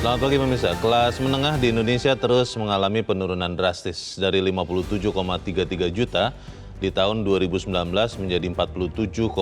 Selamat pagi pemirsa. Kelas menengah di Indonesia terus mengalami penurunan drastis dari 57,33 juta di tahun 2019 menjadi 47,85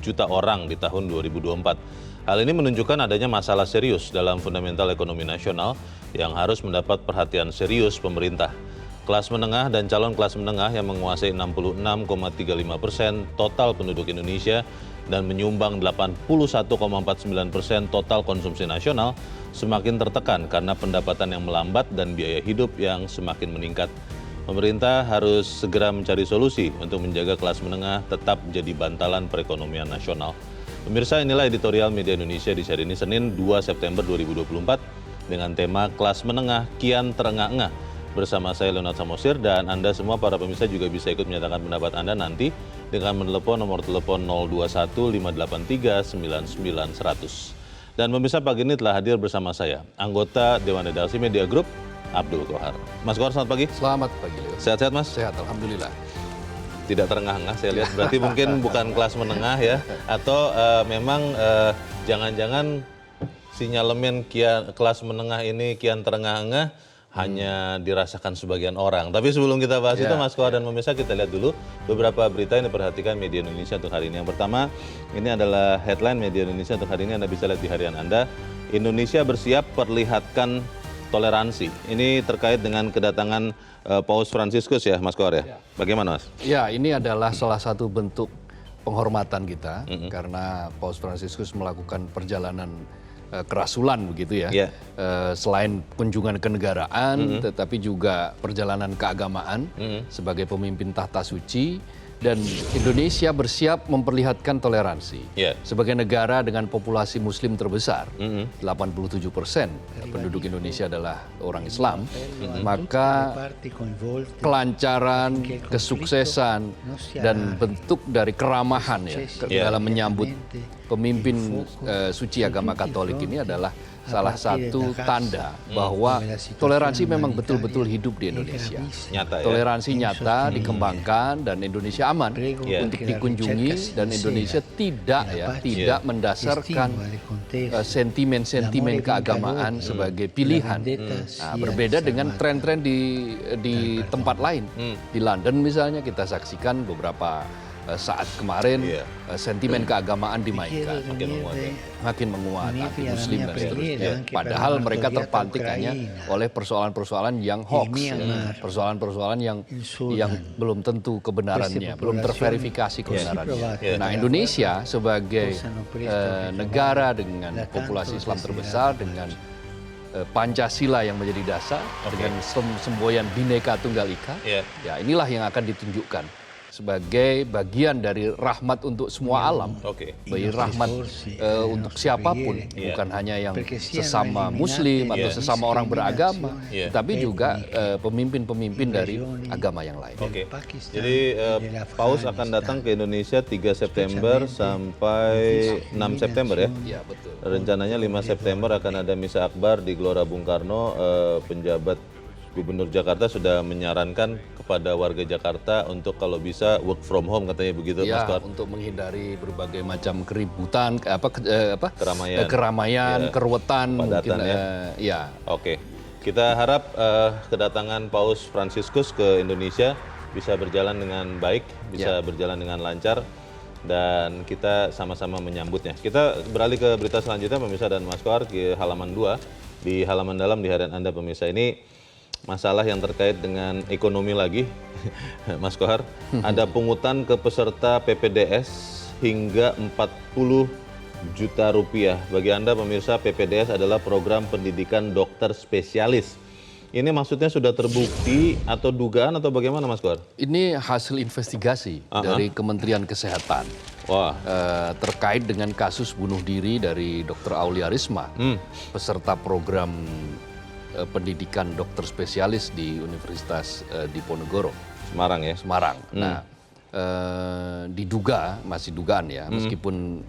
juta orang di tahun 2024. Hal ini menunjukkan adanya masalah serius dalam fundamental ekonomi nasional yang harus mendapat perhatian serius pemerintah. Kelas menengah dan calon kelas menengah yang menguasai 66,35% total penduduk Indonesia dan menyumbang 81,49% total konsumsi nasional semakin tertekan karena pendapatan yang melambat dan biaya hidup yang semakin meningkat. Pemerintah harus segera mencari solusi untuk menjaga kelas menengah tetap jadi bantalan perekonomian nasional. Pemirsa, inilah editorial Media Indonesia di hari ini Senin 2 September 2024 dengan tema Kelas Menengah Kian Terengah-engah. Bersama saya Leonard Samosir dan Anda semua para pemirsa juga bisa ikut menyatakan pendapat Anda nanti dengan menelepon nomor telepon 021 583 99 100. Dan pemirsa, pagi ini telah hadir bersama saya anggota Dewan Redaksi Media Group Abdul Kohar. Mas Kohar, selamat pagi. Selamat pagi, Leo. Sehat-sehat Mas? Sehat, alhamdulillah. Tidak terengah-engah saya lihat, berarti mungkin bukan kelas menengah ya, atau memang jangan-jangan sinyalemen kelas menengah ini kian terengah-engah hanya dirasakan sebagian orang. Tapi sebelum kita bahas itu, Mas Kohar dan pemirsa, kita lihat dulu beberapa berita yang diperhatikan Media Indonesia untuk hari ini. Yang pertama, ini adalah headline Media Indonesia untuk hari ini, Anda bisa lihat di harian Anda. Indonesia bersiap perlihatkan toleransi. Ini terkait dengan kedatangan Paus Fransiskus ya, Mas Kohar ya? Bagaimana, Mas? Ya, ini adalah salah satu bentuk penghormatan kita karena Paus Fransiskus melakukan perjalanan kerasulan begitu ya. Selain kunjungan kenegaraan, tetapi juga perjalanan keagamaan sebagai pemimpin tahta suci. Dan Indonesia bersiap memperlihatkan toleransi. Sebagai negara dengan populasi muslim terbesar, 87% penduduk Indonesia adalah orang Islam, maka kelancaran, kesuksesan, dan bentuk dari keramahan ya dalam menyambut pemimpin suci agama Katolik ini adalah salah satu tanda bahwa toleransi memang betul-betul hidup di Indonesia. Nyata, ya? Toleransi nyata dikembangkan dan Indonesia aman untuk dikunjungi, dan Indonesia tidak mendasarkan sentimen-sentimen keagamaan sebagai pilihan. Berbeda dengan tren-tren di tempat lain. Di London misalnya kita saksikan beberapa saat kemarin sentimen keagamaan dimainkan, makin menguat, anti-muslim dan seterusnya. Padahal mereka terpantik hanya oleh persoalan-persoalan yang hoax, persoalan-persoalan yang belum tentu kebenarannya, belum terverifikasi kebenarannya. Nah, Indonesia sebagai negara dengan populasi Islam terbesar, dengan Pancasila yang menjadi dasar, dengan semboyan Bhinneka Tunggal Ika, ya inilah yang akan ditunjukkan sebagai bagian dari rahmat untuk semua alam, bagi rahmat untuk siapapun, bukan hanya yang sesama muslim atau sesama orang beragama, tapi juga pemimpin-pemimpin dari agama yang lain. Jadi Paus akan datang ke Indonesia 3 September sampai 6 September ya? Iya, betul. Rencananya 5 September akan ada Misa Akbar di Gelora Bung Karno. Penjabat Gubernur Jakarta sudah menyarankan kepada warga Jakarta untuk kalau bisa work from home, katanya begitu, Mas Kohar. Untuk menghindari berbagai macam keributan, keramaian, keruwetan, mungkin ya. Kita harap kedatangan Paus Fransiskus ke Indonesia bisa berjalan dengan baik, bisa berjalan dengan lancar, dan kita sama-sama menyambutnya. Kita beralih ke berita selanjutnya, pemirsa dan Mas Kohar, di halaman 2, di halaman dalam di harian Anda, pemirsa. Ini masalah yang terkait dengan ekonomi lagi, Mas Kohar. Ada pungutan ke peserta PPDS hingga 40 juta rupiah. Bagi Anda pemirsa, PPDS adalah program pendidikan dokter spesialis. Ini maksudnya sudah terbukti atau dugaan atau bagaimana, Mas Kohar? Ini hasil investigasi dari Kementerian Kesehatan. Terkait dengan kasus bunuh diri dari Dr. Aulia Risma, peserta program pendidikan dokter spesialis di Universitas Diponegoro, Semarang ya. Semarang. Nah, diduga, masih dugaan ya, meskipun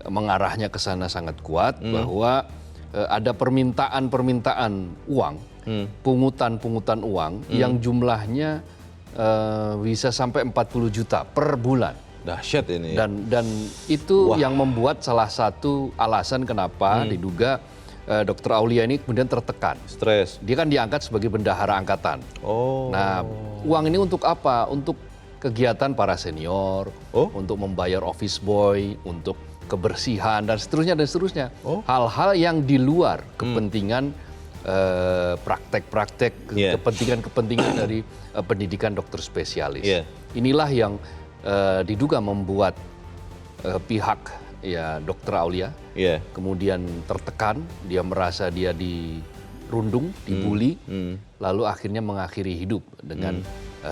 mengarahnya ke sana sangat kuat, bahwa ada permintaan uang, pungutan uang yang jumlahnya bisa sampai 40 juta per bulan. Dahsyat ini. Dan itu yang membuat salah satu alasan kenapa diduga Dr. Aulia ini kemudian tertekan. Stres. Dia kan diangkat sebagai bendahara angkatan. Oh. Nah, uang ini untuk apa? Untuk kegiatan para senior, untuk membayar office boy, untuk kebersihan dan seterusnya dan seterusnya. Hal-hal yang di luar kepentingan praktek-praktek, kepentingan-kepentingan dari pendidikan dokter spesialis. Inilah yang diduga membuat pihak Dr. Aulia kemudian tertekan, dia merasa dia dirundung, dibully, lalu akhirnya mengakhiri hidup dengan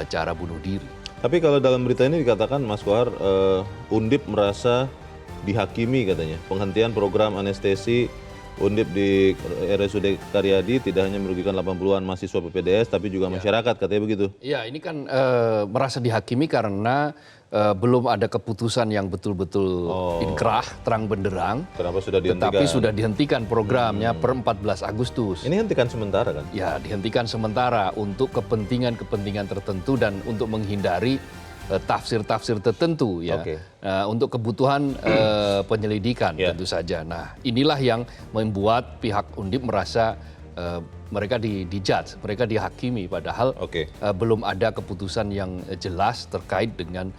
cara bunuh diri. Tapi kalau dalam berita ini dikatakan Mas Kohar, Undip merasa dihakimi katanya. Penghentian program anestesi Undip di RSUD Karyadi tidak hanya merugikan 80-an mahasiswa PPDS, tapi juga masyarakat, katanya begitu. Ya, ini kan merasa dihakimi karena belum ada keputusan yang betul-betul inkrah, terang benderang. Kenapa sudah dihentikan? Tetapi sudah dihentikan programnya per 14 Agustus. Ini hentikan sementara kan? Ya, dihentikan sementara untuk kepentingan-kepentingan tertentu dan untuk menghindari tafsir-tafsir tertentu untuk kebutuhan penyelidikan tentu saja. Nah, inilah yang membuat pihak Undip merasa mereka dijudge, mereka dihakimi padahal belum ada keputusan yang jelas terkait dengan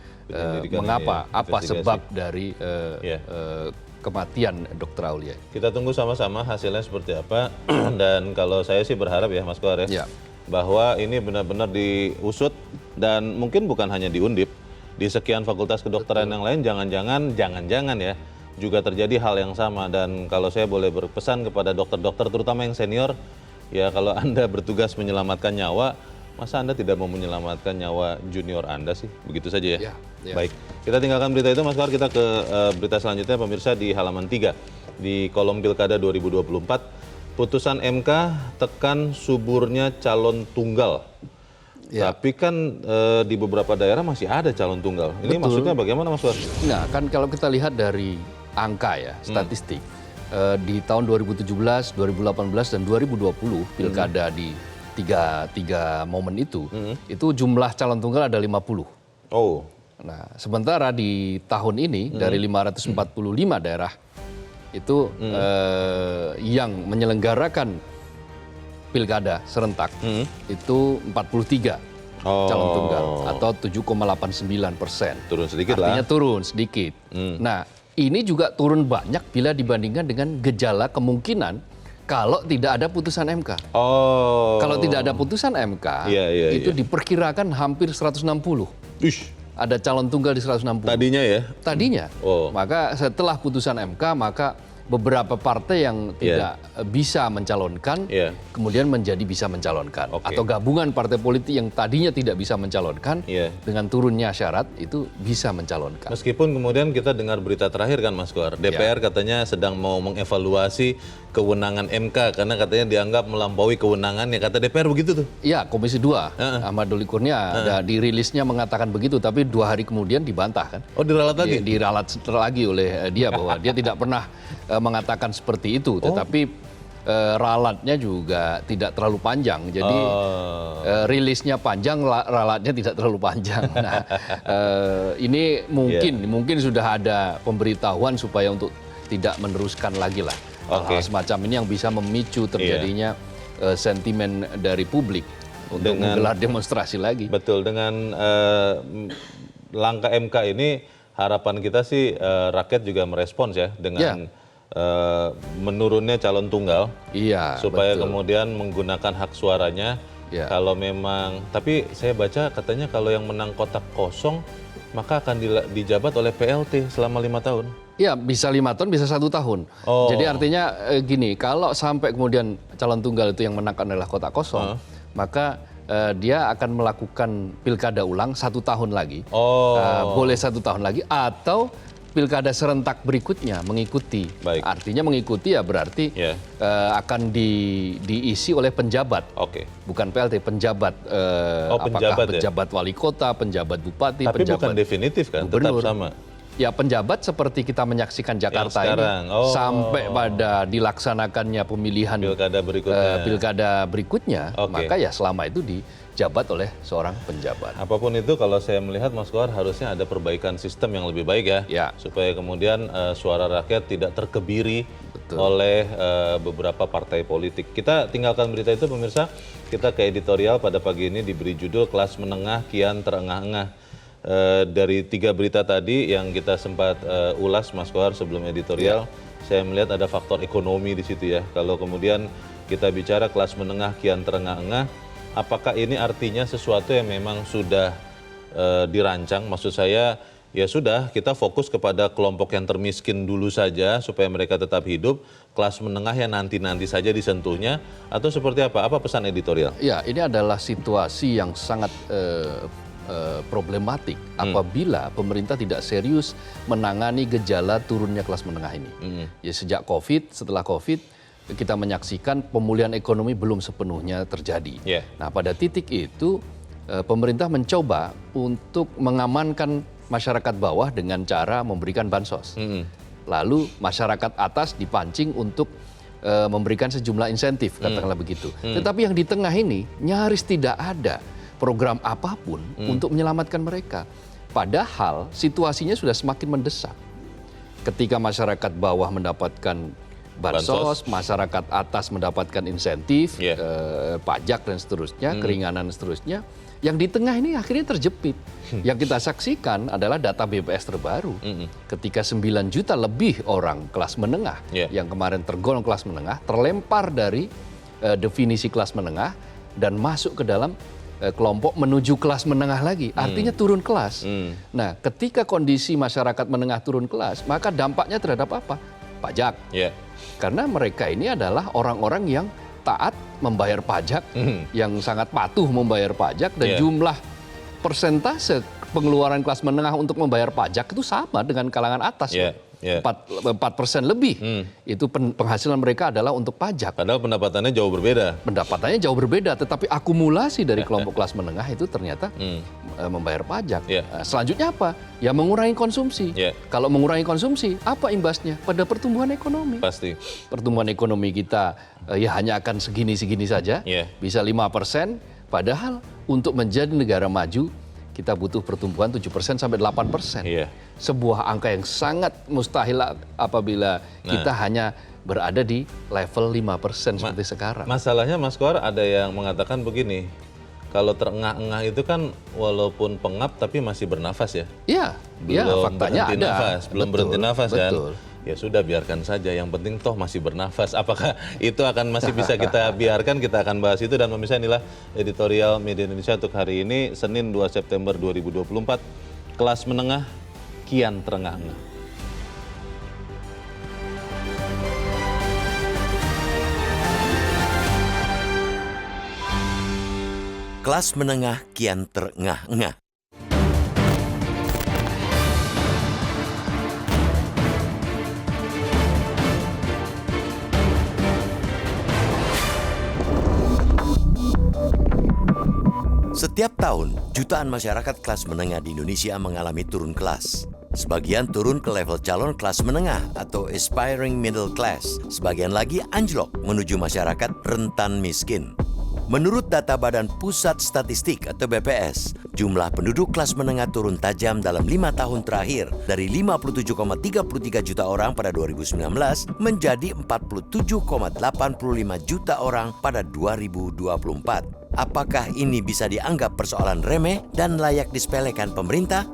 mengapa, apa sebab dari kematian Dr. Aulia. Kita tunggu sama-sama hasilnya seperti apa. Dan kalau saya sih berharap ya Mas Kohar bahwa ini benar-benar diusut dan mungkin bukan hanya di Undip, di sekian fakultas kedokteran yang lain jangan-jangan ya juga terjadi hal yang sama. Dan kalau saya boleh berpesan kepada dokter-dokter terutama yang senior, ya kalau Anda bertugas menyelamatkan nyawa, masa Anda tidak mau menyelamatkan nyawa junior Anda sih? Begitu saja ya? Baik, kita tinggalkan berita itu Mas Kohar, kita ke berita selanjutnya pemirsa di halaman 3 di kolom Pilkada 2024. Putusan MK tekan suburnya calon tunggal. Tapi kan di beberapa daerah masih ada calon tunggal. Ini maksudnya bagaimana Mas Kohar? Nah, kan kalau kita lihat dari angka ya, statistik, di tahun 2017, 2018, dan 2020, pilkada di tiga momen itu jumlah calon tunggal ada 50. Nah, sementara di tahun ini dari 545 daerah, itu yang menyelenggarakan pilkada serentak itu 43 calon tunggal atau 7,89%. Turun sedikit lah. Artinya turun sedikit. Nah, ini juga turun banyak bila dibandingkan dengan gejala kemungkinan kalau tidak ada putusan MK. Kalau tidak ada putusan MK, itu diperkirakan hampir 160. Ada calon tunggal di 160. Tadinya ya? Tadinya. Maka setelah putusan MK, maka beberapa partai yang tidak bisa mencalonkan, kemudian menjadi bisa mencalonkan. Atau gabungan partai politik yang tadinya tidak bisa mencalonkan, dengan turunnya syarat itu bisa mencalonkan. Meskipun kemudian kita dengar berita terakhir kan Mas Kohar, DPR katanya sedang mau mengevaluasi kewenangan MK karena katanya dianggap melampaui kewenangannya. Kata DPR begitu tuh? Iya, Komisi 2 Ahmad Doli Kurnia dirilisnya mengatakan begitu, tapi 2 hari kemudian dibantah kan. Diralat lagi? Diralat lagi oleh dia bahwa dia tidak pernah mengatakan seperti itu, tetapi ralatnya juga tidak terlalu panjang. Jadi rilisnya panjang, ralatnya tidak terlalu panjang. Nah, ini mungkin sudah ada pemberitahuan supaya untuk tidak meneruskan lagi lah hal-hal semacam ini yang bisa memicu terjadinya sentimen dari publik untuk menggelar demonstrasi lagi. Betul, dengan langkah MK ini harapan kita sih rakyat juga merespons ya dengan menurunnya calon tunggal, supaya kemudian menggunakan hak suaranya. Kalau memang, tapi saya baca katanya kalau yang menang kotak kosong maka akan dijabat oleh PLT selama 5 tahun. Ya, bisa 5 tahun, bisa 1 tahun. Jadi artinya gini, kalau sampai kemudian calon tunggal itu yang menangkan adalah kotak kosong, maka dia akan melakukan pilkada ulang 1 tahun lagi, boleh 1 tahun lagi, atau pilkada serentak berikutnya mengikuti. Artinya mengikuti ya berarti akan diisi oleh penjabat, bukan PLT, penjabat. Apakah penjabat wali kota, penjabat bupati, tapi penjabat bukan definitif kan, gubernur. tetap sama. Ya, penjabat seperti kita menyaksikan Jakarta ini sampai pada dilaksanakannya pemilihan pilkada berikutnya, maka ya selama itu dijabat oleh seorang penjabat. Apapun itu, kalau saya melihat Mas Kohar harusnya ada perbaikan sistem yang lebih baik Ya. supaya kemudian suara rakyat tidak terkebiri oleh beberapa partai politik. Kita tinggalkan berita itu pemirsa, kita ke editorial pada pagi ini diberi judul kelas menengah kian terengah-engah. Dari 3 berita tadi yang kita sempat ulas Mas Kohar sebelum editorial, saya melihat ada faktor ekonomi di situ ya. Kalau kemudian kita bicara kelas menengah kian terengah-engah, apakah ini artinya sesuatu yang memang sudah dirancang? Maksud saya, ya sudah, kita fokus kepada kelompok yang termiskin dulu saja supaya mereka tetap hidup, kelas menengah yang nanti-nanti saja disentuhnya, atau seperti apa? Apa pesan editorial? Ya, ini adalah situasi yang sangat problematik apabila pemerintah tidak serius menangani gejala turunnya kelas menengah ini. Ya, sejak COVID, setelah COVID, kita menyaksikan pemulihan ekonomi belum sepenuhnya terjadi. Nah, pada titik itu pemerintah mencoba untuk mengamankan masyarakat bawah dengan cara memberikan bansos. Lalu masyarakat atas dipancing untuk memberikan sejumlah insentif, katakanlah begitu. Tetapi yang di tengah ini nyaris tidak ada program apapun untuk menyelamatkan mereka. Padahal situasinya sudah semakin mendesak. Ketika masyarakat bawah mendapatkan bansos, masyarakat atas mendapatkan insentif, pajak dan seterusnya, keringanan dan seterusnya, yang di tengah ini akhirnya terjepit. Yang kita saksikan adalah data BPS terbaru. Ketika 9 juta lebih orang kelas menengah, yang kemarin tergolong kelas menengah, terlempar dari definisi kelas menengah dan masuk ke dalam kelompok menuju kelas menengah lagi, artinya turun kelas. Nah, ketika kondisi masyarakat menengah turun kelas, maka dampaknya terhadap apa? Pajak. Karena mereka ini adalah orang-orang yang taat membayar pajak, yang sangat patuh membayar pajak, dan jumlah persentase pengeluaran kelas menengah untuk membayar pajak itu sama dengan kalangan atas. 4% lebih itu penghasilan mereka adalah untuk pajak. Padahal pendapatannya jauh berbeda. Pendapatannya jauh berbeda, tetapi akumulasi dari kelompok kelas menengah itu ternyata membayar pajak. Selanjutnya apa? Ya mengurangi konsumsi. Kalau mengurangi konsumsi, apa imbasnya? Pada pertumbuhan ekonomi. Pasti. Pertumbuhan ekonomi kita ya hanya akan segini-segini saja, bisa 5%, padahal untuk menjadi negara maju, kita butuh pertumbuhan 7% sampai 8%. Sebuah angka yang sangat mustahil apabila kita hanya berada di level 5% seperti sekarang. Masalahnya Mas Kohar, ada yang mengatakan begini, kalau terengah-engah itu kan walaupun pengap tapi masih bernafas ya? Iya, faktanya ada. Belum berhenti nafas kan? Ya sudah, biarkan saja, yang penting toh masih bernafas. Apakah itu akan masih bisa kita biarkan? Kita akan bahas itu, dan pemirsa, inilah editorial Media Indonesia untuk hari ini, Senin 2 September 2024, kelas menengah kian terengah-engah. Kelas menengah kian terengah-engah. Setiap tahun, jutaan masyarakat kelas menengah di Indonesia mengalami turun kelas. Sebagian turun ke level calon kelas menengah atau aspiring middle class. Sebagian lagi anjlok menuju masyarakat rentan miskin. Menurut data Badan Pusat Statistik atau BPS, jumlah penduduk kelas menengah turun tajam dalam 5 tahun terakhir dari 57,33 juta orang pada 2019 menjadi 47,85 juta orang pada 2024. Apakah ini bisa dianggap persoalan remeh dan layak disepelekan pemerintah?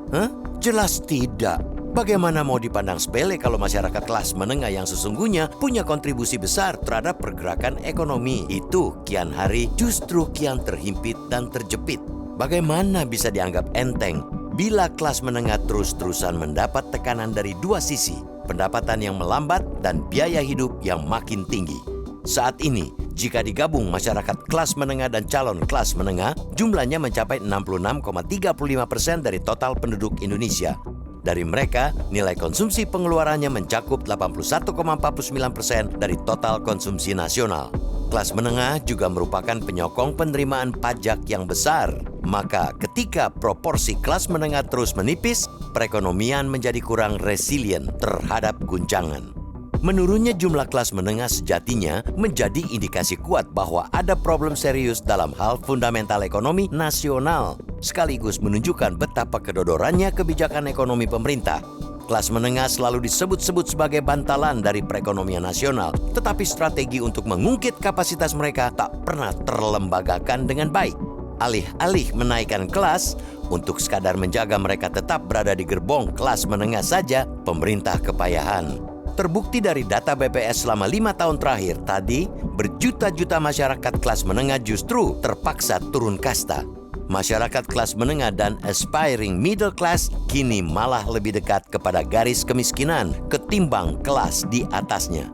Jelas tidak. Bagaimana mau dipandang sepele kalau masyarakat kelas menengah yang sesungguhnya punya kontribusi besar terhadap pergerakan ekonomi itu kian hari justru kian terhimpit dan terjepit. Bagaimana bisa dianggap enteng bila kelas menengah terus-terusan mendapat tekanan dari dua sisi, pendapatan yang melambat dan biaya hidup yang makin tinggi. Saat ini, jika digabung masyarakat kelas menengah dan calon kelas menengah, jumlahnya mencapai 66,35% dari total penduduk Indonesia. Dari mereka, nilai konsumsi pengeluarannya mencakup 81,49% dari total konsumsi nasional. Kelas menengah juga merupakan penyokong penerimaan pajak yang besar. Maka ketika proporsi kelas menengah terus menipis, perekonomian menjadi kurang resilient terhadap guncangan. Menurunnya jumlah kelas menengah sejatinya menjadi indikasi kuat bahwa ada problem serius dalam hal fundamental ekonomi nasional, sekaligus menunjukkan betapa kedodorannya kebijakan ekonomi pemerintah. Kelas menengah selalu disebut-sebut sebagai bantalan dari perekonomian nasional, tetapi strategi untuk mengungkit kapasitas mereka tak pernah terlembagakan dengan baik. Alih-alih menaikkan kelas, untuk sekadar menjaga mereka tetap berada di gerbong kelas menengah saja, pemerintah kepayahan. Terbukti dari data BPS selama 5 tahun terakhir tadi, berjuta-juta masyarakat kelas menengah justru terpaksa turun kasta. Masyarakat kelas menengah dan aspiring middle class kini malah lebih dekat kepada garis kemiskinan ketimbang kelas di atasnya.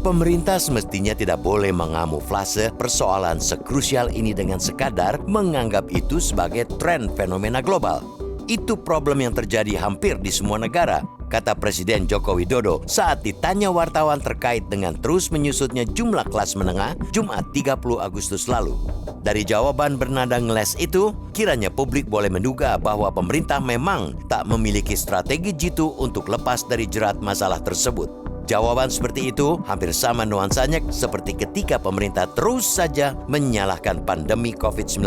Pemerintah semestinya tidak boleh mengamuflase persoalan sekrusial ini dengan sekadar menganggap itu sebagai tren fenomena global. Itu problem yang terjadi hampir di semua negara, kata Presiden Joko Widodo saat ditanya wartawan terkait dengan terus menyusutnya jumlah kelas menengah Jumat 30 Agustus lalu. Dari jawaban bernada ngeles itu, kiranya publik boleh menduga bahwa pemerintah memang tak memiliki strategi jitu untuk lepas dari jerat masalah tersebut. Jawaban seperti itu hampir sama nuansanya seperti ketika pemerintah terus saja menyalahkan pandemi COVID-19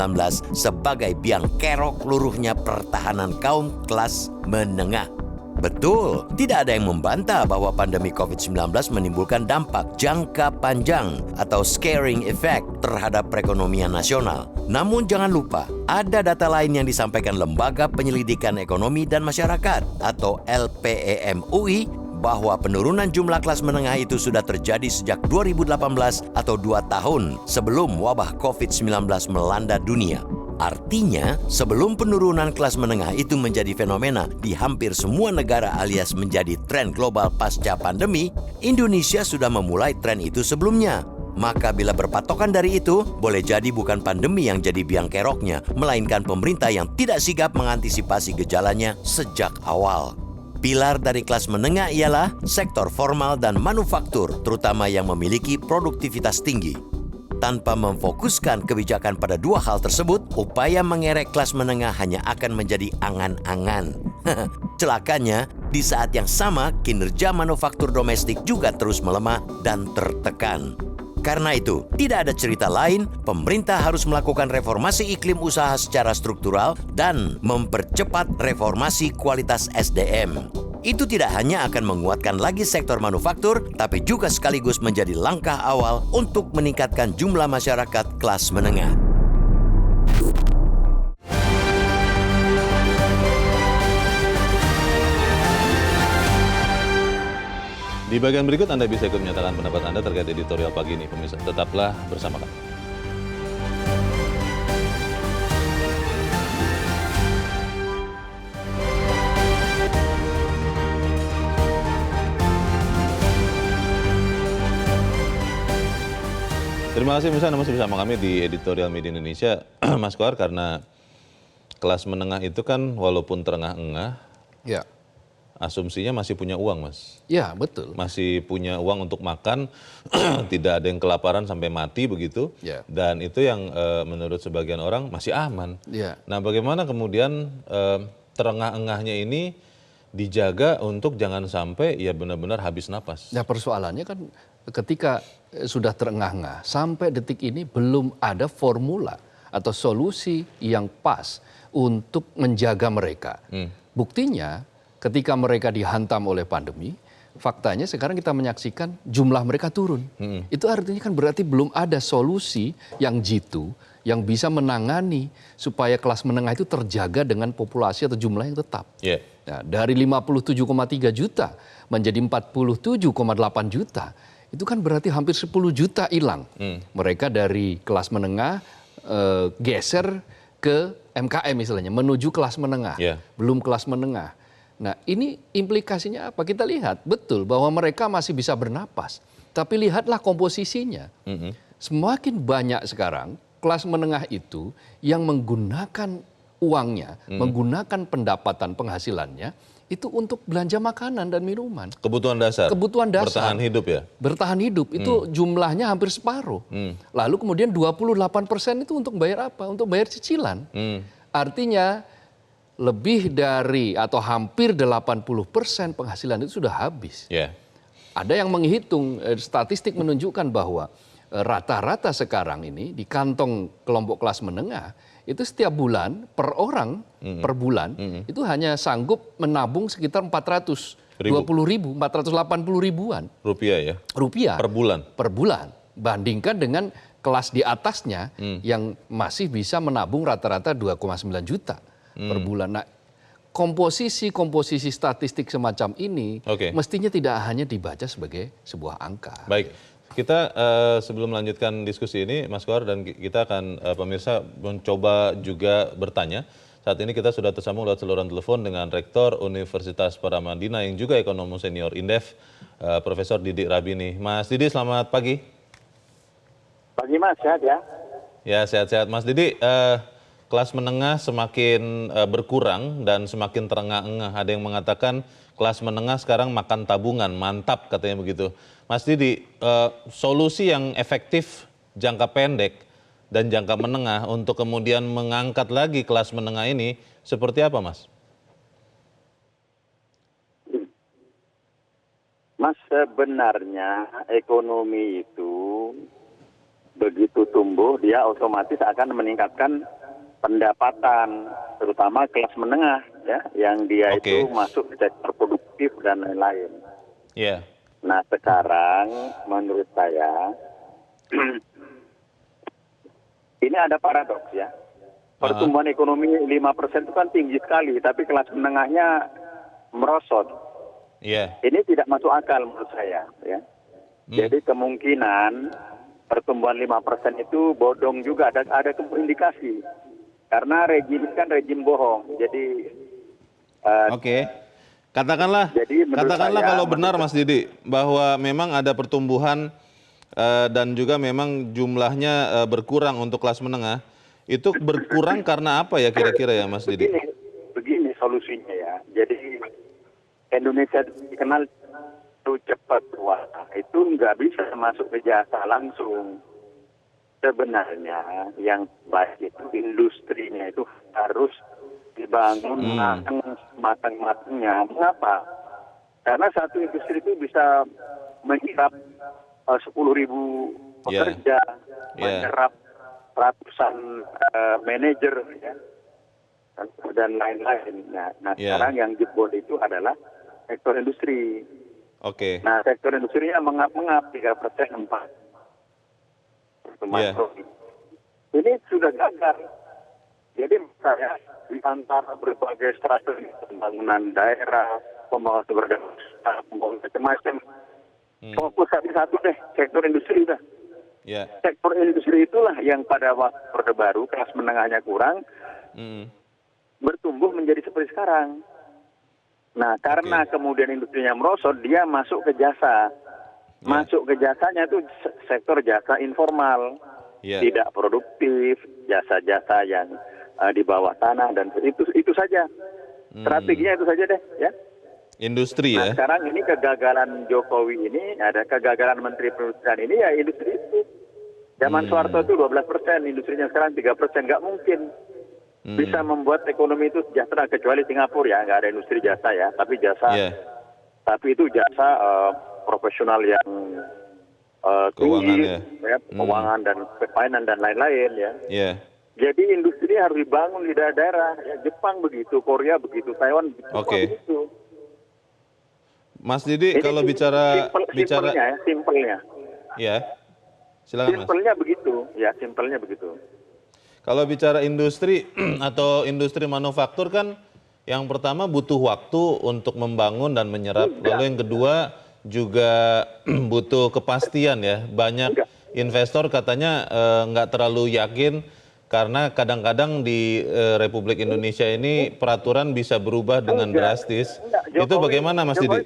sebagai biang kerok luruhnya pertahanan kaum kelas menengah. Betul, tidak ada yang membantah bahwa pandemi COVID-19 menimbulkan dampak jangka panjang atau scaring effect terhadap perekonomian nasional. Namun jangan lupa, ada data lain yang disampaikan Lembaga Penyelidikan Ekonomi dan Masyarakat atau LPEM UI bahwa penurunan jumlah kelas menengah itu sudah terjadi sejak 2018 atau 2 tahun sebelum wabah COVID-19 melanda dunia. Artinya, sebelum penurunan kelas menengah itu menjadi fenomena di hampir semua negara alias menjadi tren global pasca pandemi, Indonesia sudah memulai tren itu sebelumnya. Maka bila berpatokan dari itu, boleh jadi bukan pandemi yang jadi biang keroknya, melainkan pemerintah yang tidak sigap mengantisipasi gejalanya sejak awal. Pilar dari kelas menengah ialah sektor formal dan manufaktur, terutama yang memiliki produktivitas tinggi. Tanpa memfokuskan kebijakan pada dua hal tersebut, upaya mengerek kelas menengah hanya akan menjadi angan-angan. Celakanya, di saat yang sama, kinerja manufaktur domestik juga terus melemah dan tertekan. Karena itu, tidak ada cerita lain, pemerintah harus melakukan reformasi iklim usaha secara struktural dan mempercepat reformasi kualitas SDM. Itu tidak hanya akan menguatkan lagi sektor manufaktur, tapi juga sekaligus menjadi langkah awal untuk meningkatkan jumlah masyarakat kelas menengah. Di bagian berikut Anda bisa ikut menyatakan pendapat Anda terkait editorial pagi ini, pemirsa. Tetaplah bersama kami. Terima kasih pemirsa, Anda masih bersama kami di Editorial Media Indonesia. Mas Kohar, karena kelas menengah itu kan walaupun terengah-engah, Ya. asumsinya masih punya uang, Mas. Ya, betul. Masih punya uang untuk makan, tidak ada yang kelaparan sampai mati begitu. Ya. Dan itu yang menurut sebagian orang masih aman. Ya. Nah, bagaimana kemudian terengah-engahnya ini dijaga untuk jangan sampai ya benar-benar habis napas? Nah, persoalannya kan ketika sudah terengah-engah, sampai detik ini belum ada formula atau solusi yang pas untuk menjaga mereka. Buktinya, ketika mereka dihantam oleh pandemi, faktanya sekarang kita menyaksikan jumlah mereka turun. Itu artinya kan berarti belum ada solusi yang jitu, yang bisa menangani supaya kelas menengah itu terjaga dengan populasi atau jumlah yang tetap. Yeah. Nah, dari 57,3 juta menjadi 47,8 juta, itu kan berarti hampir 10 juta hilang. Mereka dari kelas menengah geser ke MKM misalnya, menuju kelas menengah, belum kelas menengah. Nah, ini implikasinya apa? Kita lihat betul bahwa mereka masih bisa bernapas. Tapi lihatlah komposisinya. Semakin banyak sekarang kelas menengah itu yang menggunakan uangnya, menggunakan pendapatan penghasilannya, itu untuk belanja makanan dan minuman. Kebutuhan dasar? Kebutuhan dasar. Bertahan hidup ya? Bertahan hidup, itu jumlahnya hampir separuh. Lalu kemudian 28% itu untuk bayar apa? Untuk bayar cicilan. Artinya lebih dari atau hampir 80% penghasilan itu sudah habis. ada yang menghitung, statistik menunjukkan bahwa rata-rata sekarang ini di kantong kelompok kelas menengah itu setiap bulan per orang per bulan itu hanya sanggup menabung sekitar 480 ribuan rupiah per bulan. Bandingkan dengan kelas di atasnya yang masih bisa menabung rata-rata 2,9 juta per bulan. Nah, komposisi statistik semacam ini mestinya tidak hanya dibaca sebagai sebuah angka. Baik, kita sebelum melanjutkan diskusi ini, Mas Kohar, dan kita akan pemirsa mencoba juga bertanya. Saat ini kita sudah tersambung lewat saluran telepon dengan Rektor Universitas Paramadina yang juga ekonom senior Indef, Profesor Didik Rabini. Mas Didi, selamat pagi. Pagi Mas, sehat ya? Ya, sehat-sehat. Mas Didi, kelas menengah semakin berkurang dan semakin terengah-engah. Ada yang mengatakan kelas menengah sekarang makan tabungan, mantap katanya begitu. Mas Didi, solusi yang efektif jangka pendek dan jangka menengah untuk kemudian mengangkat lagi kelas menengah ini seperti apa, Mas? Mas, sebenarnya ekonomi itu begitu tumbuh, dia otomatis akan meningkatkan pendapatan, terutama kelas menengah, ya, yang dia itu masuk ke sektor produktif dan lain-lain. Iya. Nah, sekarang menurut saya ini ada paradoks ya. Pertumbuhan ekonomi 5% itu kan tinggi sekali, tapi kelas menengahnya merosot. Iya. Ini tidak masuk akal menurut saya, ya. Jadi kemungkinan pertumbuhan 5% itu bodong juga, ada indikasi. Karena rejim kan rejim bohong. Jadi Katakanlah kalau benar Mas Didi bahwa memang ada pertumbuhan dan juga memang jumlahnya berkurang untuk kelas menengah, itu berkurang karena apa ya kira-kira ya Mas Didi? Begini solusinya ya. Jadi Indonesia dikenal itu cepat tua, itu nggak bisa masuk ke jasa langsung. Sebenarnya yang baik itu industrinya itu harus dibangun matang-matangnya. Mengapa? Karena satu industri itu bisa menyerap 10.000 pekerja, menyerap ratusan manajer, ya, dan lain-lain. Nah, sekarang yang jebol itu adalah sektor industri. Nah, sektor industrinya mengap-mengap 3%, 4%. Ini sudah gagal. Jadi saya di antara berbagai strategi pembangunan daerah, pembangunan sumber daya, pembangunan macam-macam, fokus satu deh, sektor industri udah. Sektor industri itulah yang pada waktu Orde Baru kelas menengahnya kurang, bertumbuh menjadi seperti sekarang. Nah, karena kemudian industrinya merosot, dia masuk ke jasa. Masuk ke jasanya itu sektor jasa informal, tidak produktif, jasa-jasa yang di bawah tanah, dan itu saja. Strateginya itu saja deh, ya. Industri ya. Nah, sekarang ini kegagalan Jokowi ini, ada kegagalan Menteri Perindustrian ini ya industri itu. Zaman Soeharto itu 12%, industrinya sekarang 3%, nggak mungkin bisa membuat ekonomi itu sejahtera, kecuali Singapura ya, nggak ada industri jasa ya, tapi jasa, tapi itu jasa profesional yang tinggi, keuangan dan finance dan lain-lain ya. Jadi industri harus dibangun di daerah, ya, Jepang begitu, Korea begitu, Taiwan begitu. Mas Didi, ini kalau bicara simpelnya. Ya. Silakan, Mas. Simpelnya begitu. Kalau bicara industri atau industri manufaktur kan yang pertama butuh waktu untuk membangun dan menyerap. Lalu yang kedua juga butuh kepastian ya. Banyak investor katanya nggak terlalu yakin karena kadang-kadang di Republik Indonesia ini peraturan bisa berubah dengan drastis. Itu bagaimana Mas Didi?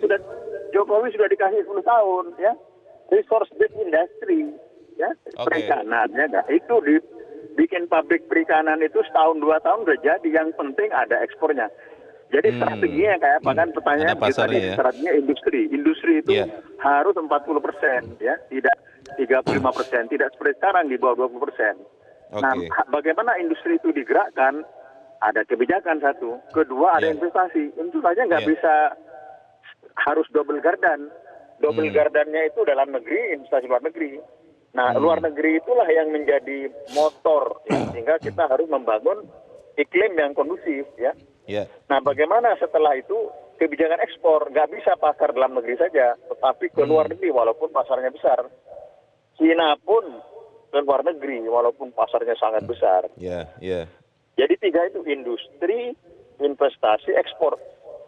Jokowi sudah dikasih 10 tahun ya. Resource based industry ya. Perikanan ya. Itu bikin pabrik perikanan itu setahun 2 tahun udah jadi. Yang penting ada ekspornya. Jadi strateginya kayak apa kan pertanyaan kita tadi, strateginya industri. Industri itu harus 40% ya, tidak 35%, tidak seperti sekarang di bawah 20%. Nah, bagaimana industri itu digerakkan? Ada kebijakan satu, kedua ada investasi. Tentu saja nggak bisa harus double gardan. Double gardannya itu dalam negeri, investasi luar negeri. Nah, luar negeri itulah yang menjadi motor, ya, sehingga kita harus membangun iklim yang kondusif, ya. Ya. Nah, bagaimana setelah itu kebijakan ekspor? Nggak bisa pasar dalam negeri saja, tetapi ke luar negeri walaupun pasarnya besar. Cina pun ke luar negeri walaupun pasarnya sangat besar. Ya, ya. Jadi 3 itu industri, investasi, ekspor.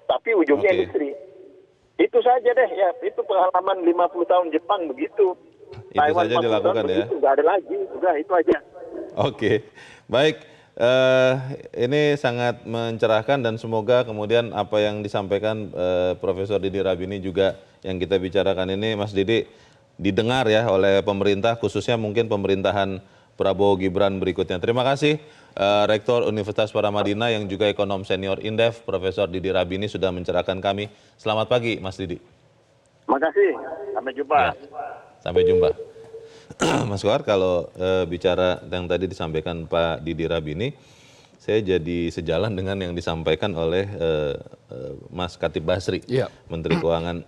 Tapi ujungnya industri. Itu saja deh, ya. Itu pengalaman 50 tahun Jepang begitu. Itu Taiwan saja dilakukan ya. Nggak ada lagi, udah itu aja. Oke, baik. Ini sangat mencerahkan dan semoga kemudian apa yang disampaikan Profesor Didi Rabini juga yang kita bicarakan ini, Mas Didi, didengar ya oleh pemerintah, khususnya mungkin pemerintahan Prabowo Gibran berikutnya. Terima kasih Rektor Universitas Paramadina yang juga ekonom senior Indef, Profesor Didi Rabini sudah mencerahkan kami. Selamat pagi, Mas Didi. Makasih, sampai jumpa. Ya. Sampai jumpa. Mas Kohar, kalau bicara yang tadi disampaikan Pak Didi Rabini, saya jadi sejalan dengan yang disampaikan oleh Mas Khatib Basri, Menteri Keuangan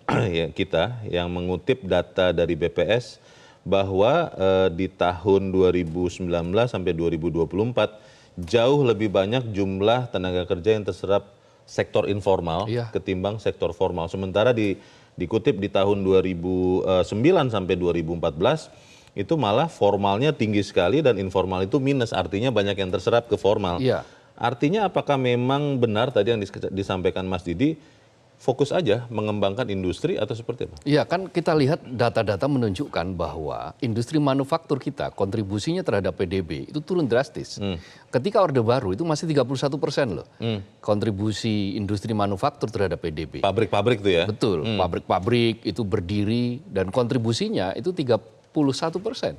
kita, yang mengutip data dari BPS bahwa di tahun 2019 sampai 2024 jauh lebih banyak jumlah tenaga kerja yang terserap sektor informal ketimbang sektor formal. Sementara dikutip di tahun 2009 sampai 2014 itu malah formalnya tinggi sekali dan informal itu minus, artinya banyak yang terserap ke formal. Artinya apakah memang benar tadi yang disampaikan Mas Didi, fokus aja mengembangkan industri atau seperti apa? Iya, kan kita lihat data-data menunjukkan bahwa industri manufaktur kita kontribusinya terhadap PDB itu turun drastis. Ketika Orde Baru itu masih 31% loh. Kontribusi industri manufaktur terhadap PDB. Pabrik-pabrik itu ya? Betul, pabrik-pabrik itu berdiri dan kontribusinya itu 31%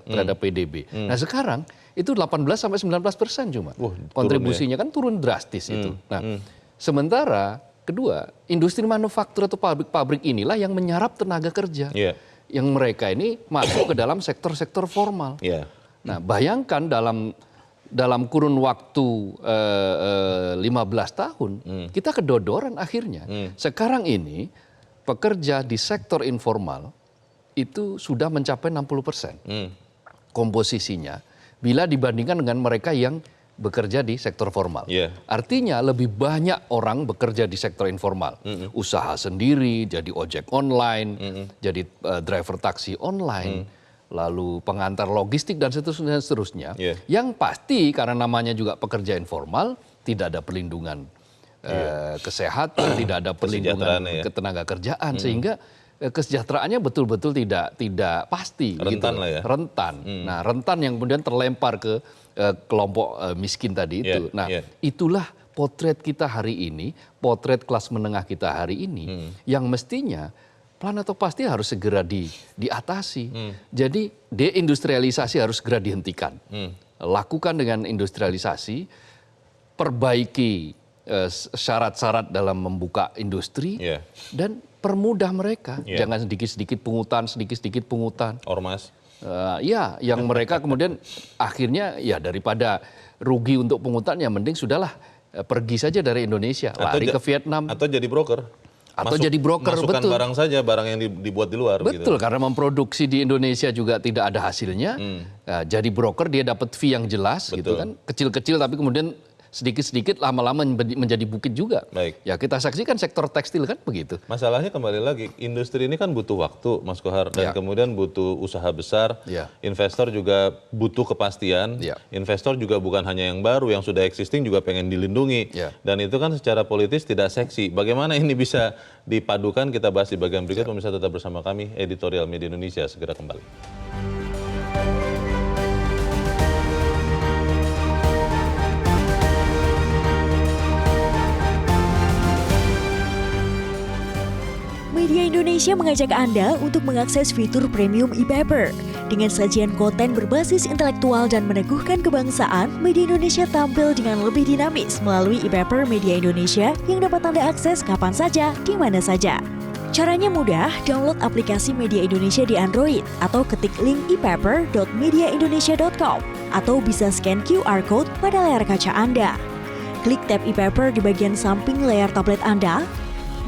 terhadap PDB. Nah sekarang itu 18-19% cuma. Kontribusinya kan turun drastis itu. Nah sementara kedua, industri manufaktur atau pabrik-pabrik inilah yang menyerap tenaga kerja. Yang mereka ini masuk ke dalam sektor-sektor formal. Nah bayangkan dalam kurun waktu 15 tahun, kita kedodoran akhirnya. Sekarang ini pekerja di sektor informal itu sudah mencapai 60% komposisinya bila dibandingkan dengan mereka yang bekerja di sektor formal. Artinya lebih banyak orang bekerja di sektor informal. Usaha sendiri, jadi ojek online, jadi driver taksi online, lalu pengantar logistik dan seterusnya. Yang pasti karena namanya juga pekerja informal, tidak ada perlindungan kesehatan, tidak ada perlindungan ketenaga kerjaan, sehingga kesejahteraannya betul-betul tidak pasti, rentan gitu. Lah ya. Rentan. Nah, rentan yang kemudian terlempar ke kelompok miskin tadi itu. Nah, itulah potret kita hari ini, potret kelas menengah kita hari ini, yang mestinya pelan atau pasti harus segera diatasi. Jadi deindustrialisasi harus segera dihentikan. Lakukan dengan industrialisasi, perbaiki syarat-syarat dalam membuka industri, dan permudah mereka, jangan sedikit-sedikit pungutan. Ormas. Ya, yang mereka kemudian akhirnya ya daripada rugi untuk pungutan ya mending sudahlah pergi saja dari Indonesia, lari ke Vietnam. Atau jadi broker. Jadi broker, masukkan betul. barang saja, barang yang dibuat di luar. Betul, gitu. Karena memproduksi di Indonesia juga tidak ada hasilnya. Jadi broker dia dapat fee yang jelas, gitu kan, kecil-kecil tapi kemudian sedikit-sedikit lama-lama menjadi bukit juga. Ya kita saksikan sektor tekstil kan begitu. Masalahnya kembali lagi, industri ini kan butuh waktu, Mas Kohar, dan kemudian butuh usaha besar. Investor juga butuh kepastian. Investor juga bukan hanya yang baru, yang sudah existing juga pengen dilindungi. Dan itu kan secara politis tidak seksi. Bagaimana ini bisa dipadukan, kita bahas di bagian berikut. Pemirsa tetap bersama kami, Editorial Media Indonesia segera kembali. Media Indonesia mengajak Anda untuk mengakses fitur premium e-paper. Dengan sajian konten berbasis intelektual dan meneguhkan kebangsaan, Media Indonesia tampil dengan lebih dinamis melalui e-paper Media Indonesia yang dapat Anda akses kapan saja, di mana saja. Caranya mudah, download aplikasi Media Indonesia di Android atau ketik link e-paper.mediaindonesia.com atau bisa scan QR Code pada layar kaca Anda. Klik tab e-paper di bagian samping layar tablet Anda,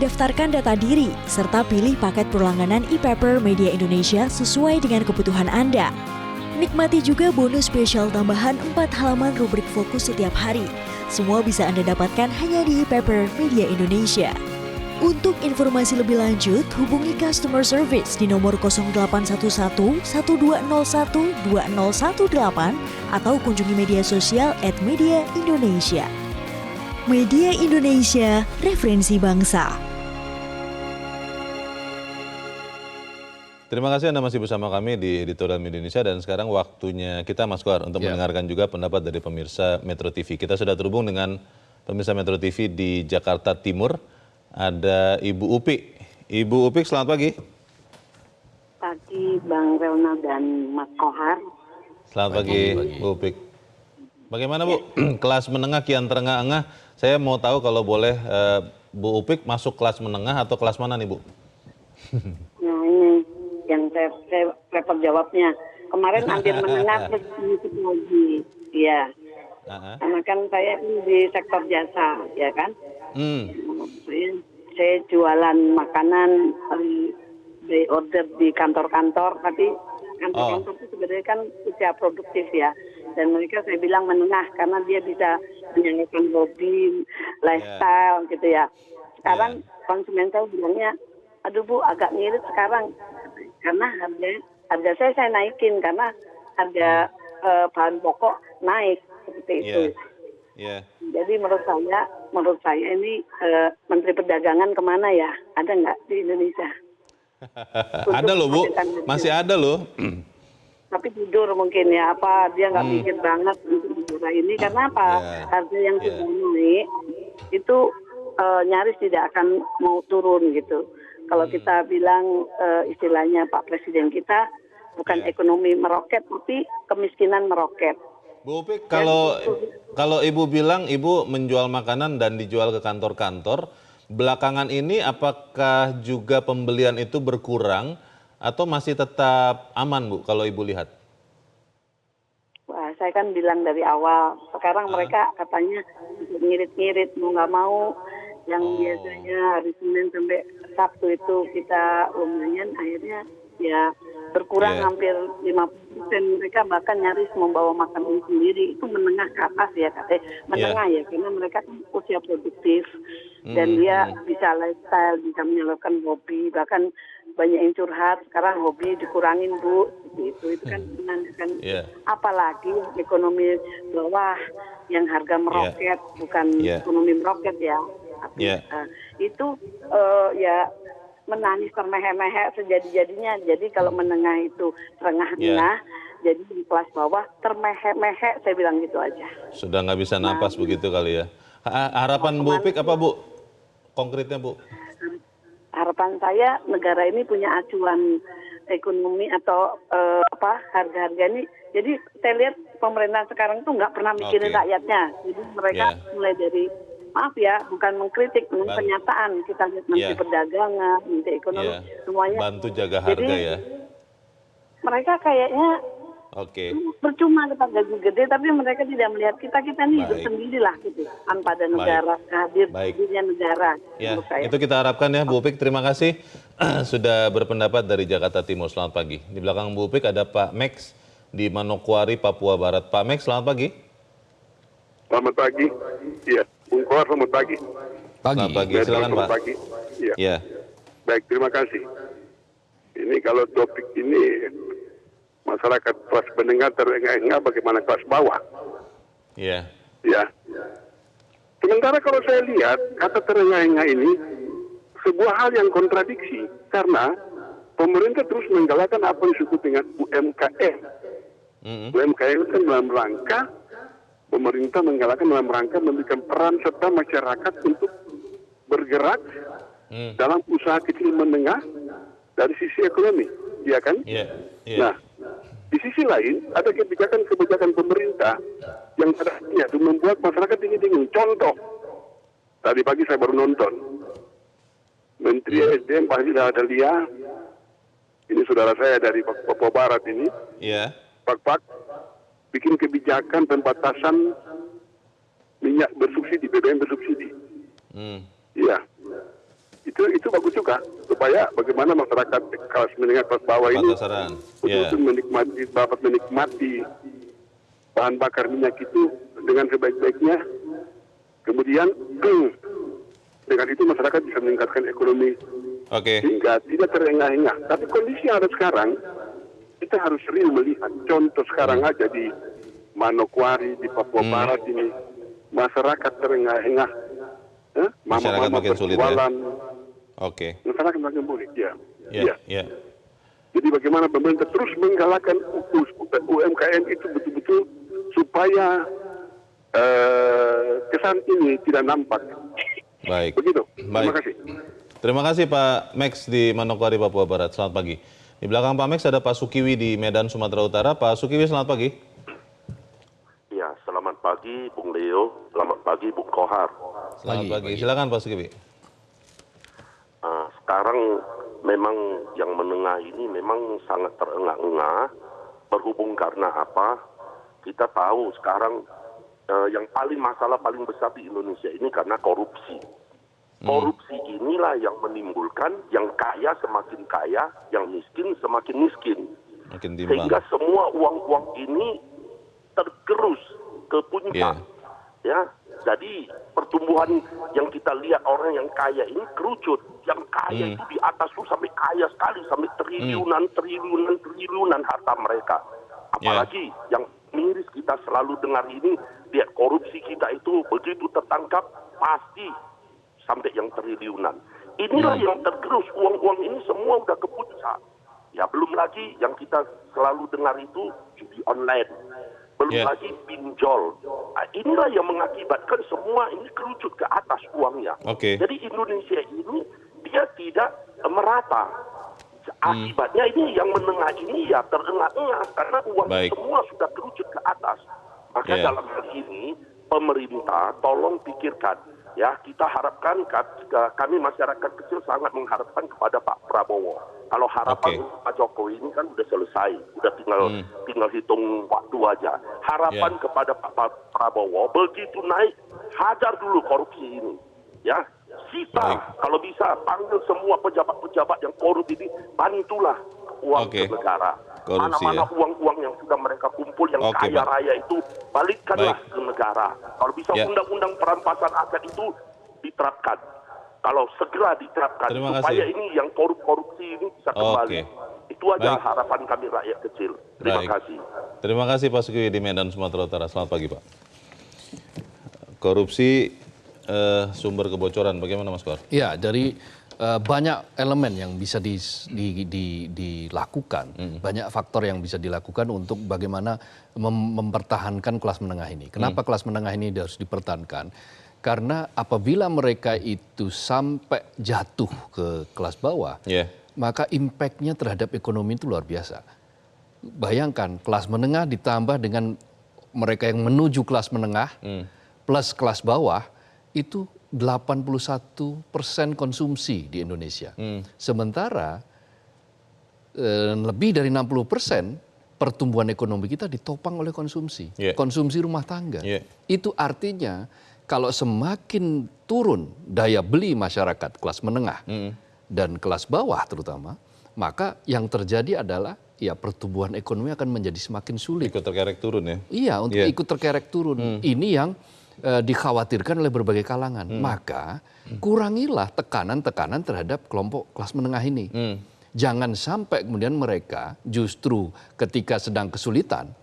daftarkan data diri, serta pilih paket berlangganan e-paper Media Indonesia sesuai dengan kebutuhan Anda. Nikmati juga bonus spesial tambahan 4 halaman rubrik fokus setiap hari. Semua bisa Anda dapatkan hanya di e-paper Media Indonesia. Untuk informasi lebih lanjut, hubungi customer service di nomor 0811 1201 2018 atau kunjungi media sosial @mediaindonesia. Media Indonesia, referensi bangsa. Terima kasih Anda masih bersama kami di Editorial Media Indonesia dan sekarang waktunya kita Mas Koar untuk mendengarkan juga pendapat dari pemirsa Metro TV. Kita sudah terhubung dengan pemirsa Metro TV di Jakarta Timur. Ada Ibu Upik. Ibu Upik, selamat pagi. Pagi Bang Reona dan Mas Kohar. Selamat pagi, Bu Upik. Bagaimana Bu? Kelas menengah kian terengah-engah. Saya mau tahu kalau boleh Bu Upik masuk kelas menengah atau kelas mana nih Bu? Nah ini yang saya repot jawabnya. Kemarin ambil menengah terus ikut lagi. Iya. Karena kan saya di sektor jasa, ya kan? Saya jualan makanan by order di kantor-kantor, tapi kantor-kantor itu sebenarnya kan usia produktif ya. Dan mereka saya bilang menengah karena dia bisa menyanyikan hobi, lifestyle gitu ya. Sekarang konsumen saya bilangnya, aduh Bu agak ngirit sekarang karena harga saya naikin karena harga bahan pokok naik seperti itu. Jadi menurut saya ini Menteri Perdagangan kemana ya? Ada nggak di Indonesia? Ada loh Bu, masih ada loh. Tapi tidur mungkin ya, apa dia nggak mikir banget untuk negara ini karena apa? Harga yang sudah naik itu nyaris tidak akan mau turun gitu. Kalau kita bilang istilahnya Pak Presiden kita bukan ekonomi meroket, tapi kemiskinan meroket. Bu Upik, kalau Ibu bilang Ibu menjual makanan dan dijual ke kantor-kantor, belakangan ini apakah juga pembelian itu berkurang atau masih tetap aman Bu kalau Ibu lihat? Wah, saya kan bilang dari awal, sekarang mereka katanya ngirit-ngirit, mau nggak mau, yang biasanya hari Senin sampai Sabtu itu kita lumayan, akhirnya ya berkurang hampir 50%. Mereka bahkan nyaris membawa makanan sendiri. Itu menengah ke atas ya katanya. Menengah ya, karena mereka kan usia produktif. Dan dia bisa lifestyle, bisa menyalurkan hobi. Bahkan banyak yang curhat, sekarang hobi dikurangin Bu. Itu kan menandakan apalagi ekonomi bawah yang harga meroket, bukan ekonomi meroket ya. Itu ya menangis termehek-mehek sejadi-jadinya. Jadi kalau menengah itu terengah-engah, jadi di kelas bawah termehek-mehek, saya bilang gitu aja. Sudah nggak bisa napas begitu kali ya. Harapan Bu Upik apa Bu? Konkretnya Bu? Harapan saya negara ini punya acuan ekonomi atau harga-harga ini. Jadi saya lihat pemerintah sekarang tuh nggak pernah mikirin rakyatnya. Jadi mereka mulai dari maaf ya, bukan mengkritik, penyataan. Kita lihat Menteri Perdagangan, Menteri Ekonomi, semuanya. Bantu jaga harga. Jadi, ya. Mereka kayaknya percuma dapat gaji gede, tapi mereka tidak melihat kita ini hidup sendirilah gitu, tanpa ada negara, hadirnya negara. Ya, itu kita harapkan ya Bu Upik. Terima kasih sudah berpendapat dari Jakarta Timur. Selamat pagi. Di belakang Bu Upik ada Pak Max di Manokwari, Papua Barat. Pak Max, selamat pagi. Selamat pagi. Iya. Bung Kohar, selamat pagi. Selamat pagi, silakan Pak. Pagi. Iya. Baik, terima kasih. Ini kalau topik ini masyarakat kelas menengah terengah-engah, bagaimana kelas bawah? Iya. Ya. Sementara kalau saya lihat kata terengah-engah ini sebuah hal yang kontradiksi karena pemerintah terus menggalakkan apa yang disebut dengan UMKM. UMKM itu dalam rangka pemerintah menggalakkan dalam rangka memberikan peran serta masyarakat untuk bergerak dalam usaha kecil menengah dari sisi ekonomi, ya kan? Nah, di sisi lain ada kebijakan-kebijakan pemerintah yang pada akhirnya itu membuat masyarakat dingin-dingin. Contoh, tadi pagi saya baru nonton Menteri SDM Pak Haji Dahlia, ini saudara saya dari Papua Barat ini, Pak bikin kebijakan pembatasan minyak bersubsidi, BBM bersubsidi. Iya. Itu bagus juga supaya bagaimana masyarakat kelas menengah kelas bawah ini Sasaran. betul-betul dapat menikmati bahan bakar minyak itu dengan sebaik-baiknya. Kemudian dengan itu masyarakat bisa meningkatkan ekonomi Oke. sehingga tidak terengah-engah. Tapi kondisi yang ada sekarang, kita harus serius melihat. Contoh sekarang aja di Manokwari, di Papua Barat ini, masyarakat terengah-engah. Masyarakat makin sulit ya. Oke. Masyarakat makin sulit, ya. Ya. Jadi bagaimana pemerintah terus menggalakkan UMKM itu betul-betul supaya kesan ini tidak nampak. Baik. Begitu. Baik. Terima kasih. Terima kasih Pak Max di Manokwari, Papua Barat. Selamat pagi. Di belakang Pak Max ada Pak Sukiwi di Medan, Sumatera Utara. Pak Sukiwi, selamat pagi. Ya, selamat pagi Bung Leo, selamat pagi Bung Kohar. Selamat pagi. Silakan Pak Sukiwi. Sekarang memang yang menengah ini memang sangat terengah-engah, berhubung karena apa? Kita tahu sekarang yang masalah paling besar di Indonesia ini karena korupsi. Korupsi inilah yang menimbulkan yang kaya semakin kaya, yang miskin semakin miskin. Makin timbang. Sehingga semua uang-uang ini tergerus ke puncak. Ya, jadi pertumbuhan yang kita lihat orang yang kaya ini kerucut. Yang kaya itu di atas tuh sampai kaya sekali, sampai triliunan harta mereka. Apalagi yang miris kita selalu dengar ini, lihat korupsi kita itu begitu tertangkap pasti sampai yang triliunan. Inilah yang tergerus, uang-uang ini semua udah ke puncak. Ya belum lagi yang kita selalu dengar itu judi online. Belum lagi pinjol. Nah, inilah yang mengakibatkan semua ini kerucut ke atas uangnya. Jadi Indonesia ini dia tidak merata. Akibatnya ini yang menengah ini ya terengah-engah karena uang semua sudah kerucut ke atas. Maka dalam hal ini pemerintah tolong pikirkan. Ya, kita harapkan, kami masyarakat kecil sangat mengharapkan kepada Pak Prabowo. Kalau harapan Pak Jokowi ini kan udah selesai, udah tinggal hitung waktu aja. Harapan kepada Pak Prabowo begitu naik, hajar dulu korupsi ini. Ya, sita kalau bisa panggil semua pejabat-pejabat yang korup ini, bantulah uang ke negara. Mana-mana uang-uang yang sudah mereka kumpul yang kaya raya itu balikkanlah ke negara. Kalau bisa undang-undang perampasan aset itu diterapkan. Kalau segera diterapkan supaya ini yang korupsi ini bisa kembali. Itu aja harapan kami rakyat kecil. Terima kasih. Terima kasih Pak Sukiwi di Medan, Sumatera Utara. Selamat pagi Pak. Korupsi sumber kebocoran, bagaimana Mas Kohar? Ya, dari banyak elemen yang bisa dilakukan, banyak faktor yang bisa dilakukan untuk bagaimana mempertahankan kelas menengah ini. Kenapa kelas menengah ini harus dipertahankan? Karena apabila mereka itu sampai jatuh ke kelas bawah, maka impact-nya terhadap ekonomi itu luar biasa. Bayangkan kelas menengah ditambah dengan mereka yang menuju kelas menengah plus kelas bawah, itu 81% konsumsi di Indonesia. Sementara lebih dari 60% pertumbuhan ekonomi kita ditopang oleh konsumsi. Konsumsi rumah tangga. Itu artinya kalau semakin turun daya beli masyarakat kelas menengah dan kelas bawah terutama, maka yang terjadi adalah ya pertumbuhan ekonomi akan menjadi semakin sulit. Ikut terkerek turun ya? Iya, untuk ikut terkerek turun. Ini yang dikhawatirkan oleh berbagai kalangan. Maka kurangilah tekanan-tekanan terhadap kelompok kelas menengah ini. Jangan sampai kemudian mereka justru ketika sedang kesulitan,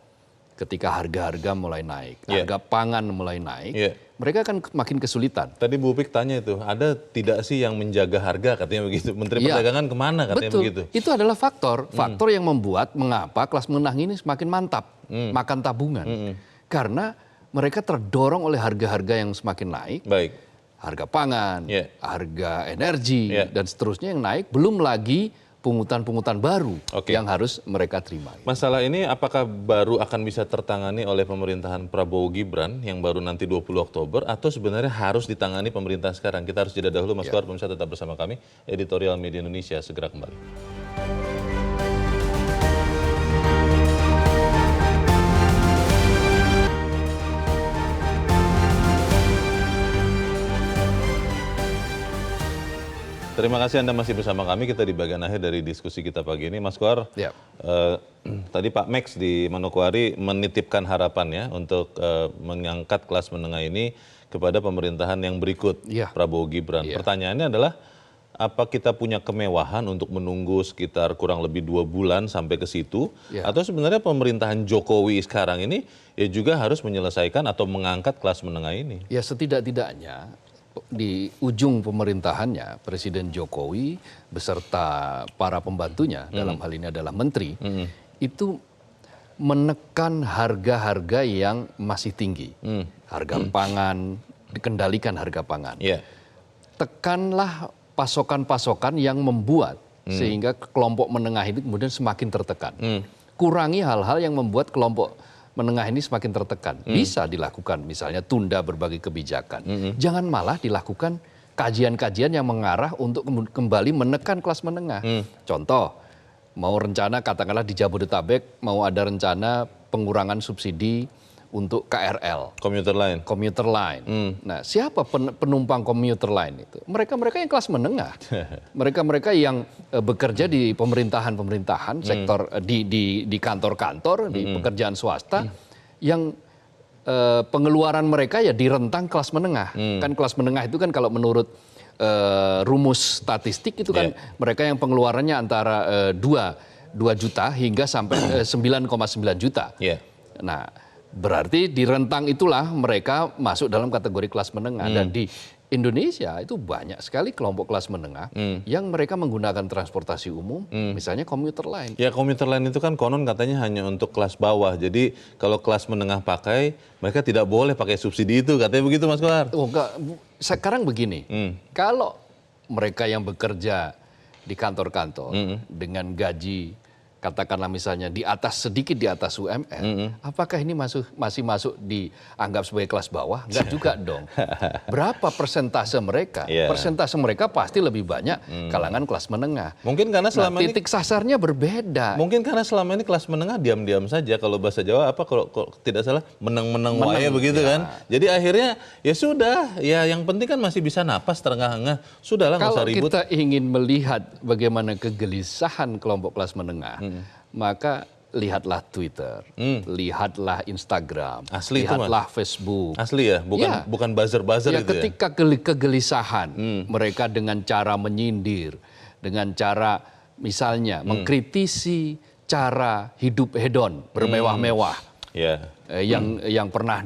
ketika harga-harga mulai naik, harga pangan mulai naik, mereka akan makin kesulitan. Tadi Bu Upik tanya itu, ada tidak sih yang menjaga harga katanya begitu? Menteri Perdagangan kemana katanya begitu? Itu adalah faktor yang membuat mengapa kelas menengah ini semakin mantap, makan tabungan. Karena mereka terdorong oleh harga-harga yang semakin naik, harga pangan, harga energi, dan seterusnya yang naik, belum lagi pungutan-pungutan baru yang harus mereka terima. Masalah ini apakah baru akan bisa tertangani oleh pemerintahan Prabowo Gibran yang baru nanti 20 Oktober atau sebenarnya harus ditangani pemerintah sekarang? Kita harus jeda dahulu, Mas Kohar, pemirsa tetap bersama kami. Editorial Media Indonesia segera kembali. Terima kasih Anda masih bersama kami. Kita di bagian akhir dari diskusi kita pagi ini. Mas Kohar, tadi Pak Max di Manokwari menitipkan harapan ya untuk mengangkat kelas menengah ini kepada pemerintahan yang berikut, Prabowo Gibran. Pertanyaannya adalah, apa kita punya kemewahan untuk menunggu sekitar kurang lebih 2 bulan sampai ke situ? Atau sebenarnya pemerintahan Jokowi sekarang ini ya juga harus menyelesaikan atau mengangkat kelas menengah ini? Ya setidak-tidaknya di ujung pemerintahannya Presiden Jokowi beserta para pembantunya, dalam hal ini adalah menteri, itu menekan harga-harga yang masih tinggi. Harga pangan, dikendalikan harga pangan. Tekanlah pasokan-pasokan yang membuat sehingga kelompok menengah ini kemudian semakin tertekan. Kurangi hal-hal yang membuat kelompok menengah ini semakin tertekan. Bisa dilakukan, misalnya tunda berbagai kebijakan. Jangan malah dilakukan kajian-kajian yang mengarah untuk kembali menekan kelas menengah. Contoh, mau rencana katakanlah di Jabodetabek mau ada rencana pengurangan subsidi untuk KRL. Komuter line. Nah, siapa penumpang komuter line itu? Mereka-mereka yang kelas menengah. Mereka-mereka yang bekerja di pemerintahan-pemerintahan, sektor di kantor-kantor, di pekerjaan swasta, yang pengeluaran mereka ya di rentang kelas menengah. Kan kelas menengah itu kan kalau menurut rumus statistik itu kan mereka yang pengeluarannya antara 2 juta hingga sampai 9,9 juta. Nah, berarti di rentang itulah mereka masuk dalam kategori kelas menengah. Dan di Indonesia itu banyak sekali kelompok kelas menengah yang mereka menggunakan transportasi umum, misalnya komuter line. Ya, komuter line itu kan konon katanya hanya untuk kelas bawah. Jadi kalau kelas menengah pakai, mereka tidak boleh pakai subsidi itu, katanya begitu Mas Kohar. Oh enggak, sekarang begini, kalau mereka yang bekerja di kantor-kantor dengan gaji katakanlah misalnya sedikit di atas UMR, apakah ini masih masuk dianggap sebagai kelas bawah? Enggak juga dong. Berapa persentase mereka? Persentase mereka pasti lebih banyak kalangan kelas menengah. Mungkin karena selama titik sasarnya berbeda. Mungkin karena selama ini kelas menengah diam-diam saja, kalau bahasa Jawa kalau tidak salah meneng-meneng wae begitu kan. Jadi akhirnya ya sudah, ya yang penting kan masih bisa napas terengah-engah. Sudahlah nggak usah ribut. Kalau kita ingin melihat bagaimana kegelisahan kelompok kelas menengah, maka lihatlah Twitter, lihatlah Instagram, lihatlah Facebook. Asli ya, bukan buzzer-buzzer itu ya. Ketika kegelisahan mereka dengan cara menyindir, dengan cara misalnya mengkritisi cara hidup hedon bermewah-mewah, yang pernah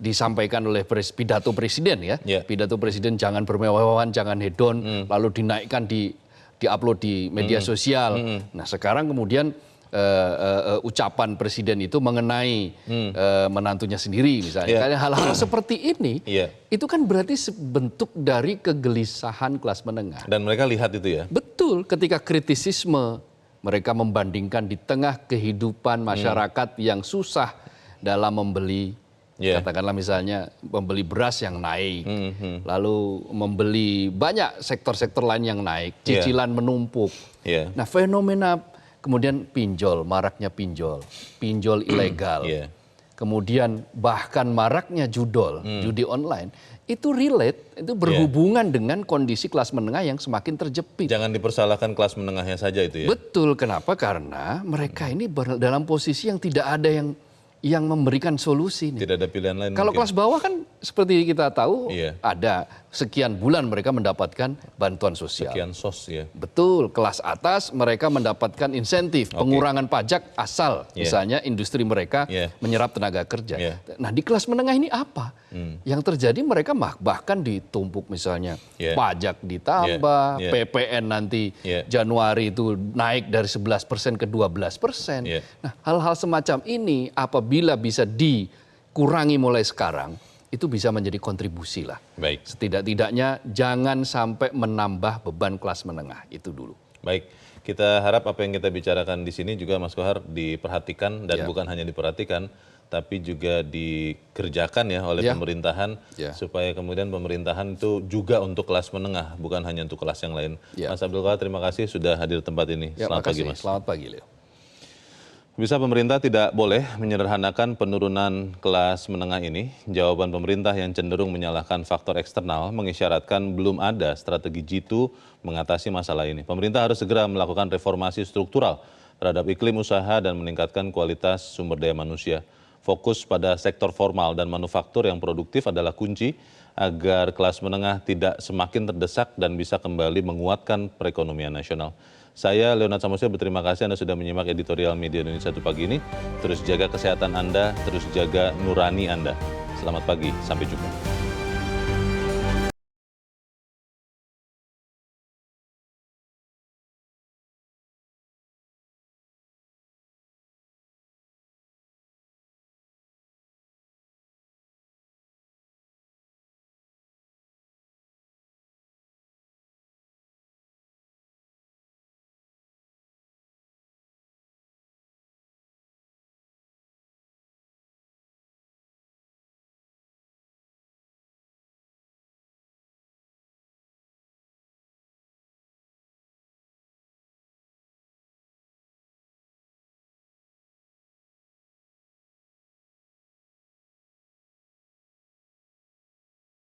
disampaikan oleh pidato presiden ya, pidato presiden jangan bermewah-mewahan, jangan hedon, lalu dinaikkan diupload di media sosial. Nah sekarang kemudian ucapan presiden itu mengenai menantunya sendiri misalnya. Hal-hal seperti ini, itu kan berarti bentuk dari kegelisahan kelas menengah. Dan mereka lihat itu ya? Betul, ketika kritisisme mereka membandingkan di tengah kehidupan masyarakat yang susah dalam membeli, katakanlah misalnya membeli beras yang naik, lalu membeli banyak sektor-sektor lain yang naik, cicilan menumpuk. Nah fenomena kemudian maraknya pinjol ilegal, kemudian bahkan maraknya judi online, itu relate, itu berhubungan dengan kondisi kelas menengah yang semakin terjepit. Jangan dipersalahkan kelas menengahnya saja itu ya? Betul, kenapa? Karena mereka ini dalam posisi yang tidak ada yang memberikan solusi. Tidak ada pilihan lain. Kalau kelas bawah kan seperti kita tahu ada sekian bulan mereka mendapatkan bantuan sosial. Sekian sos ya. Betul, kelas atas mereka mendapatkan insentif, pengurangan pajak asal misalnya industri mereka menyerap tenaga kerja. Nah di kelas menengah ini apa? Yang terjadi mereka bahkan ditumpuk misalnya pajak ditambah, PPN nanti Januari itu naik dari 11% ke 12%. Nah hal-hal semacam ini apabila bisa dikurangi mulai sekarang, itu bisa menjadi kontribusi lah. Baik. Setidak-tidaknya jangan sampai menambah beban kelas menengah, itu dulu. Baik, kita harap apa yang kita bicarakan di sini juga Mas Kohar diperhatikan dan bukan hanya diperhatikan, tapi juga dikerjakan ya oleh pemerintahan supaya kemudian pemerintahan itu juga untuk kelas menengah, bukan hanya untuk kelas yang lain. Mas Abdul Qadir, terima kasih sudah hadir di tempat ini. Selamat pagi Mas. Selamat pagi Leo. Bisa pemerintah tidak boleh menyederhanakan penurunan kelas menengah ini. Jawaban pemerintah yang cenderung menyalahkan faktor eksternal mengisyaratkan belum ada strategi jitu mengatasi masalah ini. Pemerintah harus segera melakukan reformasi struktural terhadap iklim usaha dan meningkatkan kualitas sumber daya manusia. Fokus pada sektor formal dan manufaktur yang produktif adalah kunci agar kelas menengah tidak semakin terdesak dan bisa kembali menguatkan perekonomian nasional. Saya, Leonard Samosir, berterima kasih Anda sudah menyimak editorial Media Indonesia pagi ini. Terus jaga kesehatan Anda, terus jaga nurani Anda. Selamat pagi, sampai jumpa.